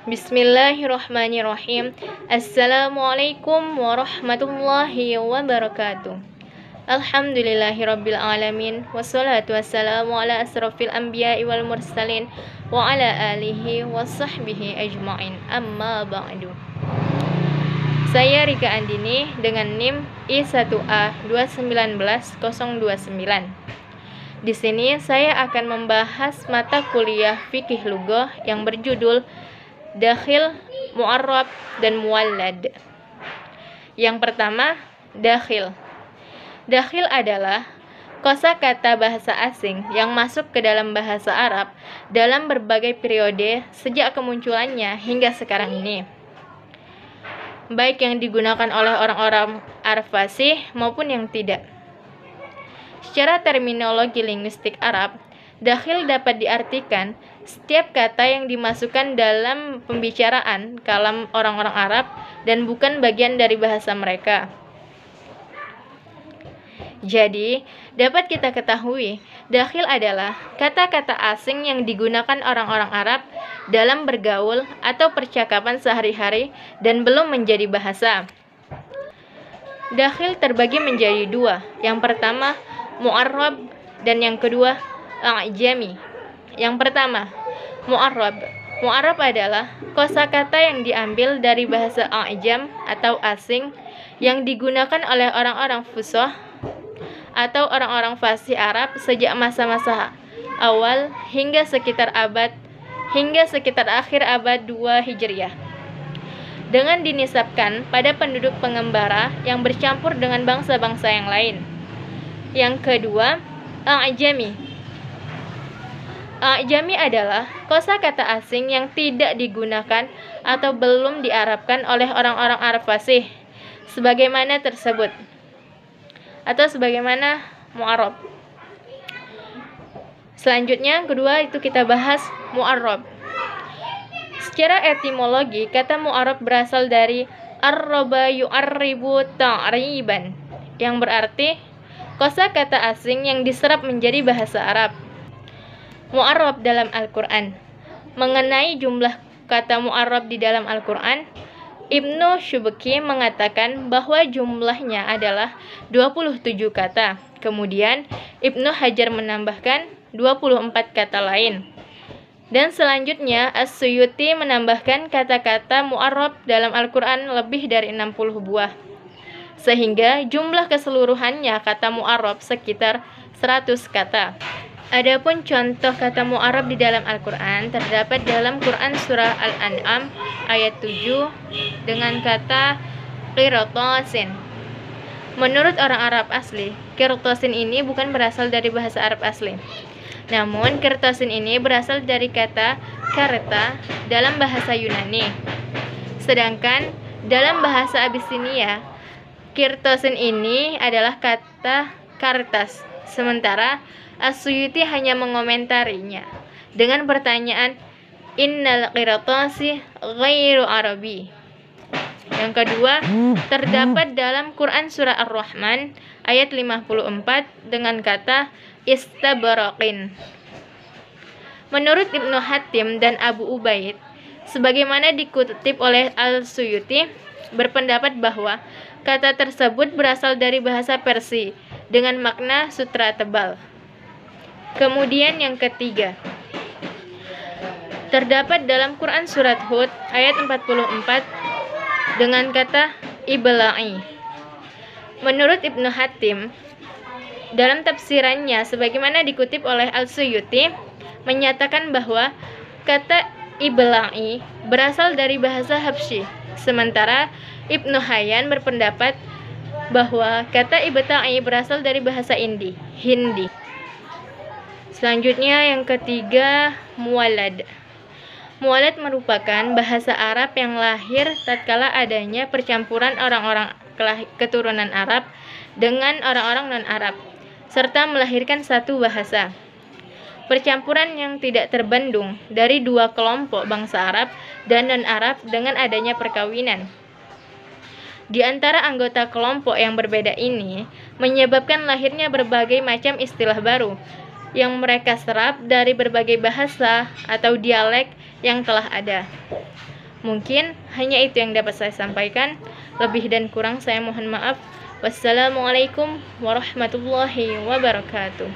Bismillahirrahmanirrahim. Assalamualaikum warahmatullahi wabarakatuh. Alhamdulillahirabbil alamin wassalatu wassalamu ala asrofil anbiya'i wal mursalin wa ala alihi wasahbihi ajma'in. Amma ba'du. Saya Rika Andini dengan NIM I1A219029. Di sini saya akan membahas mata kuliah fikih lughah yang berjudul Dakhil, Mu'arrab, dan Muwallad. Yang pertama, dakhil. Dakhil adalah kosakata bahasa asing yang masuk ke dalam bahasa Arab dalam berbagai periode sejak kemunculannya hingga sekarang ini, baik yang digunakan oleh orang-orang Arab fasih maupun yang tidak. Secara terminologi linguistik Arab, dakhil dapat diartikan setiap kata yang dimasukkan dalam pembicaraan kalam orang-orang Arab dan bukan bagian dari bahasa mereka. Jadi, dapat kita ketahui, dakhil adalah kata-kata asing yang digunakan orang-orang Arab dalam bergaul atau percakapan sehari-hari dan belum menjadi bahasa. Dakhil terbagi menjadi dua. Yang pertama, mu'arrab, dan yang kedua, a'jami. Yang pertama, mu'arrab. Mu'arrab adalah kosakata yang diambil dari bahasa a'jam atau asing yang digunakan oleh orang-orang fusah atau orang-orang fasih Arab sejak masa-masa awal hingga sekitar akhir abad 2 Hijriah, dengan dinisabkan pada penduduk pengembara yang bercampur dengan bangsa-bangsa yang lain. Yang kedua, a'jami. A'jami adalah kosakata asing yang tidak digunakan atau belum diarabkan oleh orang-orang Arab fasih sebagaimana tersebut atau sebagaimana mu'arrab. Selanjutnya, kedua itu kita bahas mu'arrab. Secara etimologi, kata mu'arrab berasal dari ar-raba yu'arribu ta'riban, yang berarti kosakata asing yang diserap menjadi bahasa Arab. Mu'arrab dalam Al-Quran. Mengenai jumlah kata mu'arrab di dalam Al-Quran, Ibnu Syubki mengatakan bahwa jumlahnya adalah 27 kata. Kemudian Ibnu Hajar menambahkan 24 kata lain. Dan selanjutnya As-Suyuti menambahkan kata-kata mu'arrab dalam Al-Quran lebih dari 60 buah. Sehingga jumlah keseluruhannya kata mu'arrab sekitar 100 kata. Adapun contoh kata mu'arrab di dalam Al-Quran terdapat dalam Quran surah Al-An'am ayat 7 dengan kata qirtasin. Menurut orang Arab asli, qirtasin ini bukan berasal dari bahasa Arab asli. Namun qirtasin ini berasal dari kata karta dalam bahasa Yunani. Sedangkan dalam bahasa Abyssinia, qirtasin ini adalah kata kartas. Sementara As-Suyuti hanya mengomentarinya dengan pertanyaan innal qirtasi ghairu arabi. Yang kedua, terdapat dalam Quran surah Ar-Rahman ayat 54 dengan kata istabraqin. Menurut Ibnu Hatim dan Abu Ubaid, sebagaimana dikutip oleh Al-Suyuti, berpendapat bahwa kata tersebut berasal dari bahasa Persia dengan makna sutra tebal. Kemudian yang ketiga, terdapat dalam Quran surat Hud ayat 44 dengan kata ibla'i. Menurut Ibnu Hatim, dalam tafsirannya sebagaimana dikutip oleh Al-Suyuti, menyatakan bahwa kata ibla'i berasal dari bahasa Habsyi, sementara Ibnu Hayyan berpendapat bahwa kata ibta'i berasal dari bahasa Hindi. Selanjutnya yang ketiga, muwallad. Muwallad merupakan bahasa Arab yang lahir tatkala adanya percampuran orang-orang keturunan Arab dengan orang-orang non-Arab, serta melahirkan satu bahasa. Percampuran yang tidak terbendung dari dua kelompok bangsa Arab dan non-Arab dengan adanya perkawinan. Di antara anggota kelompok yang berbeda ini menyebabkan lahirnya berbagai macam istilah baru yang mereka serap dari berbagai bahasa atau dialek yang telah ada. Mungkin hanya itu yang dapat saya sampaikan. Lebih dan kurang saya mohon maaf. Wassalamualaikum warahmatullahi wabarakatuh.